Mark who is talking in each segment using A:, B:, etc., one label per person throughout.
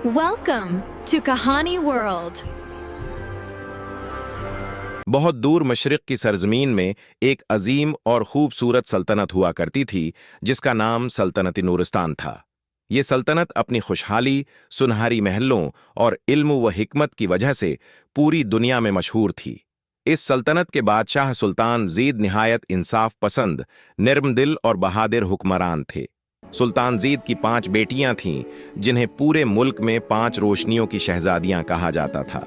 A: Welcome to Kahani World.
B: बहुत दूर मशरिक की सरजमीन में एक अजीम और खूबसूरत सल्तनत हुआ करती थी जिसका नाम सल्तनत नूरिस्तान था। ये सल्तनत अपनी खुशहाली, सुनहरी महलों और इल्म व हिकमत की वजह से पूरी दुनिया में मशहूर थी। इस सल्तनत के बादशाह सुल्तान जीद निहायत इंसाफ पसंद, निर्म दिल और बहादुर हुक्मरान थे। सुल्तान जीद की 5 बेटियां थीं जिन्हें पूरे मुल्क में 5 रोशनियों की शहजादियां कहा जाता था।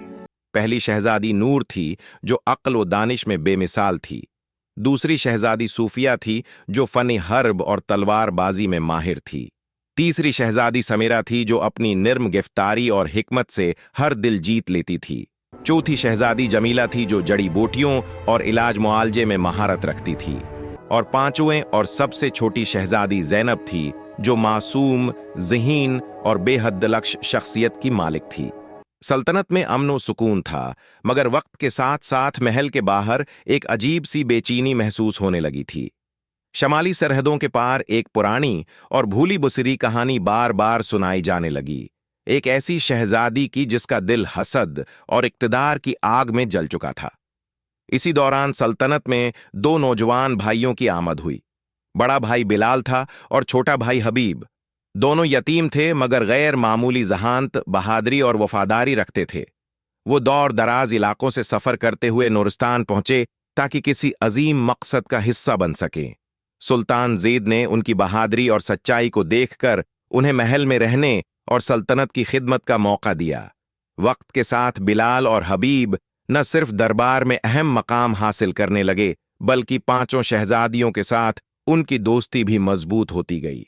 B: पहली शहजादी नूर थी जो अक्ल व दानिश में बेमिसाल थी। दूसरी शहजादी सूफिया थी जो फन हर्ब और तलवारबाजी में माहिर थी। तीसरी शहजादी समीरा थी जो अपनी निर्म गिरफ्तारी और हिकमत से हर दिल जीत लेती थी। चौथी शहजादी जमीला थी जो जड़ी बूटियों और इलाज मुआलजे में महारत रखती थी। और पांचवें और सबसे छोटी शहजादी ज़ैनब थी जो मासूम, ज़हीन और बेहद लक्ष्य शख्सियत की मालिक थी। सल्तनत में अमन व सुकून था, मगर वक्त के साथ साथ महल के बाहर एक अजीब सी बेचैनी महसूस होने लगी थी। शमाली सरहदों के पार एक पुरानी और भूली बुसरी कहानी बार बार सुनाई जाने लगी। एक ऐसी शहजादी की जिसका दिल हसद और इक्तदार की आग में जल चुका था। इसी दौरान सल्तनत में 2 नौजवान भाइयों की आमद हुई। बड़ा भाई बिलाल था और छोटा भाई हबीब। दोनों यतीम थे मगर गैर मामूली जहानत, बहादुरी और वफादारी रखते थे। वो दौर दराज इलाकों से सफर करते हुए नूरिस्तान पहुंचे ताकि किसी अजीम मकसद का हिस्सा बन सकें। सुल्तान जीद ने उनकी बहादुरी और सच्चाई को देखकर उन्हें महल में रहने और सल्तनत की खिदमत का मौका दिया। वक्त के साथ बिलाल और हबीब न सिर्फ दरबार में अहम मकाम हासिल करने लगे बल्कि 5 शहजादियों के साथ उनकी दोस्ती भी मजबूत होती गई।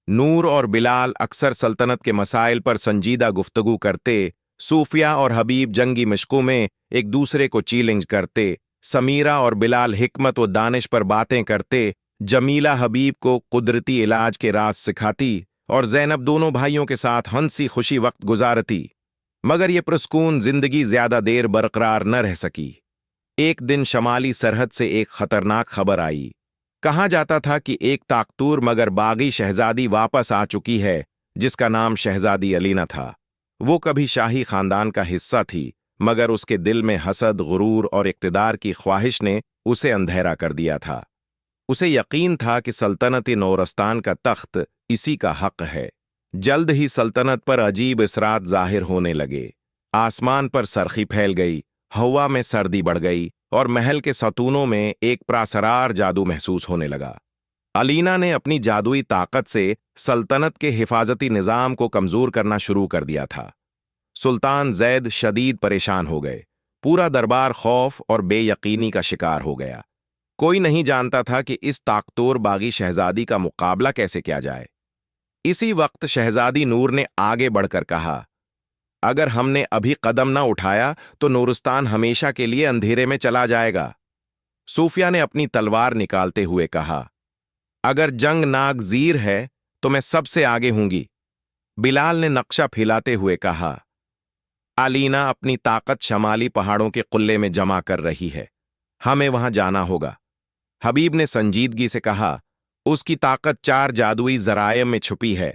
B: नूर और बिलाल अक्सर सल्तनत के मसाइल पर संजीदा गुफ्तगू करते। सूफिया और हबीब जंगी मशकों में एक दूसरे को चैलेंज करते। समीरा और बिलाल हिकमत व दानिश पर बातें करते। जमीला हबीब को कुदरती इलाज के राज सिखाती और ज़ैनब दोनों भाइयों के साथ हंसी खुशी वक्त गुजारती। मगर ये पुरस्कून जिंदगी ज्यादा देर बरकरार न रह सकी। एक दिन शमाली सरहद से एक खतरनाक खबर आई। कहा जाता था कि एक ताकतूर मगर बागी शहजादी वापस आ चुकी है जिसका नाम शहजादी अलीना था। वो कभी शाही खानदान का हिस्सा थी मगर उसके दिल में हसद, गुरूर और इक्तदार की ख्वाहिश ने उसे अंधेरा कर दिया था। उसे यकीन था कि सल्तनत नूरिस्तान का तख्त इसी का हक है। जल्द ही सल्तनत पर अजीब इसरात जाहिर होने लगे। आसमान पर सरखी फैल गई, हवा में सर्दी बढ़ गई और महल के सतूनों में एक प्रासरार जादू महसूस होने लगा। अलीना ने अपनी जादुई ताकत से सल्तनत के हिफाजती निज़ाम को कमजोर करना शुरू कर दिया था। सुल्तान ज़ैद शदीद परेशान हो गए। पूरा दरबार खौफ और बेयकीनी का शिकार हो गया। कोई नहीं जानता था कि इस ताकतवर बागी शहजादी का मुकाबला कैसे किया जाए। इसी वक्त शहजादी नूर ने आगे बढ़कर कहा, अगर हमने अभी कदम न उठाया तो नूरिस्तान हमेशा के लिए अंधेरे में चला जाएगा। सूफिया ने अपनी तलवार निकालते हुए कहा, अगर जंग नागजीर है तो मैं सबसे आगे हूंगी। बिलाल ने नक्शा फैलाते हुए कहा, अलीना अपनी ताकत शमाली पहाड़ों के कुल्ले में जमा कर रही है, हमें वहां जाना होगा। हबीब ने संजीदगी से कहा, उसकी ताकत 4 जादुई जराये में छुपी है,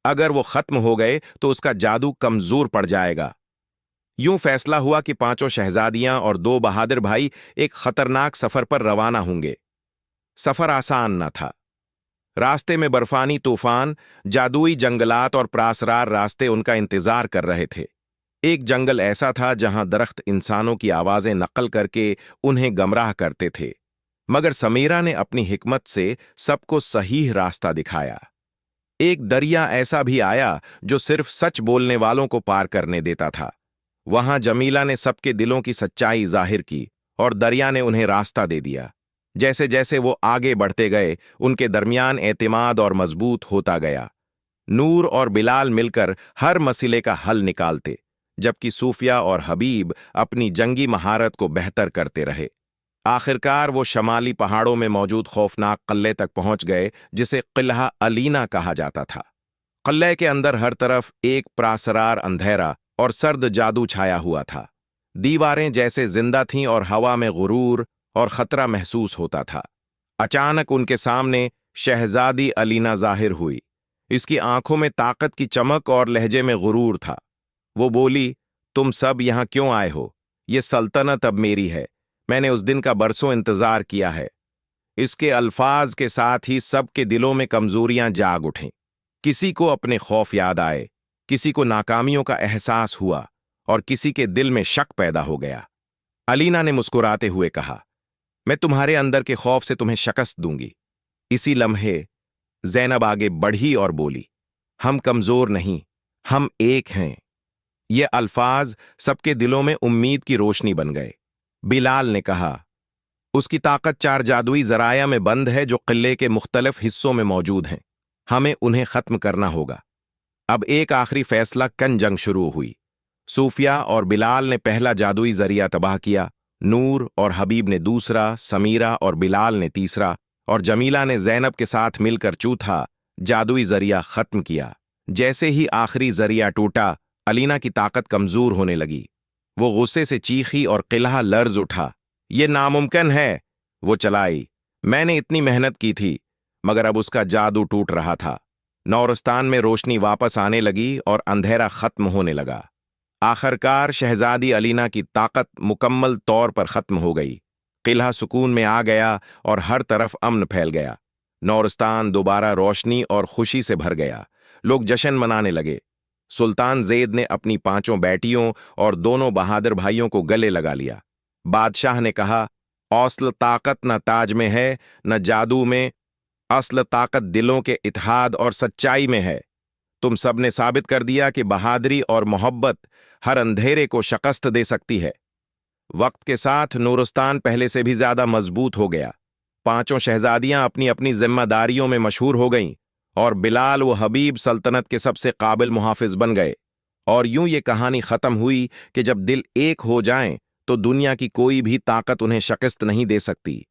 B: अगर वो खत्म हो गए तो उसका जादू कमजोर पड़ जाएगा। यूं फैसला हुआ कि 5 शहजादियां और 2 बहादुर भाई एक खतरनाक सफर पर रवाना होंगे। सफर आसान न था। रास्ते में बर्फानी तूफान, जादुई जंगलात और प्रासरार रास्ते उनका इंतजार कर रहे थे। एक जंगल ऐसा था जहां दरख्त इंसानों की आवाजें नकल करके उन्हें गमराह करते थे, मगर समीरा ने अपनी हिकमत से सबको सही रास्ता दिखाया। एक दरिया ऐसा भी आया जो सिर्फ सच बोलने वालों को पार करने देता था। वहां जमीला ने सबके दिलों की सच्चाई जाहिर की और दरिया ने उन्हें रास्ता दे दिया। जैसे जैसे वो आगे बढ़ते गए उनके दरमियान एतमाद और मजबूत होता गया। नूर और बिलाल मिलकर हर मसले का हल निकालते, जबकि सूफिया और हबीब अपनी जंगी महारत को बेहतर करते रहे। आखिरकार वो शमाली पहाड़ों में मौजूद खौफनाक किले तक पहुंच गए जिसे किला अलीना कहा जाता था। किले के अंदर हर तरफ एक प्रासरार अंधेरा और सर्द जादू छाया हुआ था। दीवारें जैसे जिंदा थीं और हवा में गुरूर और खतरा महसूस होता था। अचानक उनके सामने शहजादी अलीना जाहिर हुई। इसकी आंखों में ताकत की चमक और लहजे में गुरूर था। वो बोली, तुम सब यहां क्यों आए हो? ये सल्तनत अब मेरी है। मैंने उस दिन का बरसों इंतजार किया है। इसके अल्फाज के साथ ही सबके दिलों में कमजोरियां जाग उठें। किसी को अपने खौफ याद आए, किसी को नाकामियों का एहसास हुआ और किसी के दिल में शक पैदा हो गया। अलीना ने मुस्कुराते हुए कहा, मैं तुम्हारे अंदर के खौफ से तुम्हें शिकस्त दूंगी। इसी लम्हे ज़ैनब आगे बढ़ी और बोली, हम कमजोर नहीं, हम एक हैं। ये अल्फाज सबके दिलों में उम्मीद की रोशनी बन गए। बिलाल ने कहा, उसकी ताकत 4 जादुई जराया में बंद है जो किले के मुख्तलिफ हिस्सों में मौजूद हैं। हमें उन्हें खत्म करना होगा। अब एक आखिरी फैसला कन जंग शुरू हुई। सूफिया और बिलाल ने पहला जादुई जरिया तबाह किया, नूर और हबीब ने दूसरा, समीरा और बिलाल ने तीसरा, और जमीला ने ज़ैनब के साथ मिलकर चौथा जादुई जरिया खत्म किया। जैसे ही आखिरी जरिया टूटा, अलीना की ताकत कमजोर होने लगी। वो गुस्से से चीखी और किला लर्ज उठा। ये नामुमकिन है, वो चलाई। मैंने इतनी मेहनत की थी, मगर अब उसका जादू टूट रहा था। नौरस्तान में रोशनी वापस आने लगी और अंधेरा खत्म होने लगा। आखिरकार शहजादी अलीना की ताकत मुकम्मल तौर पर खत्म हो गई। किला सुकून में आ गया और हर तरफ अमन फैल गया। नौरस्तान दोबारा रोशनी और खुशी से भर गया। लोग जश्न मनाने लगे। सुल्तान ज़ैद ने अपनी 5 बेटियों और दोनों बहादुर भाइयों को गले लगा लिया। बादशाह ने कहा, औसल ताकत न ताज में है न जादू में, असल ताकत दिलों के इत्तेहाद और सच्चाई में है। तुम सब ने साबित कर दिया कि बहादुरी और मोहब्बत हर अंधेरे को शिकस्त दे सकती है। वक्त के साथ नूरस्तान पहले से भी ज्यादा मजबूत हो गया। 5 शहजादियां अपनी अपनी जिम्मेदारियों में मशहूर हो गईं और बिलाल व हबीब सल्तनत के सबसे काबिल मुहाफिज बन गए। और यूं ये कहानी खत्म हुई कि जब दिल एक हो जाएं तो दुनिया की कोई भी ताकत उन्हें शिकस्त नहीं दे सकती।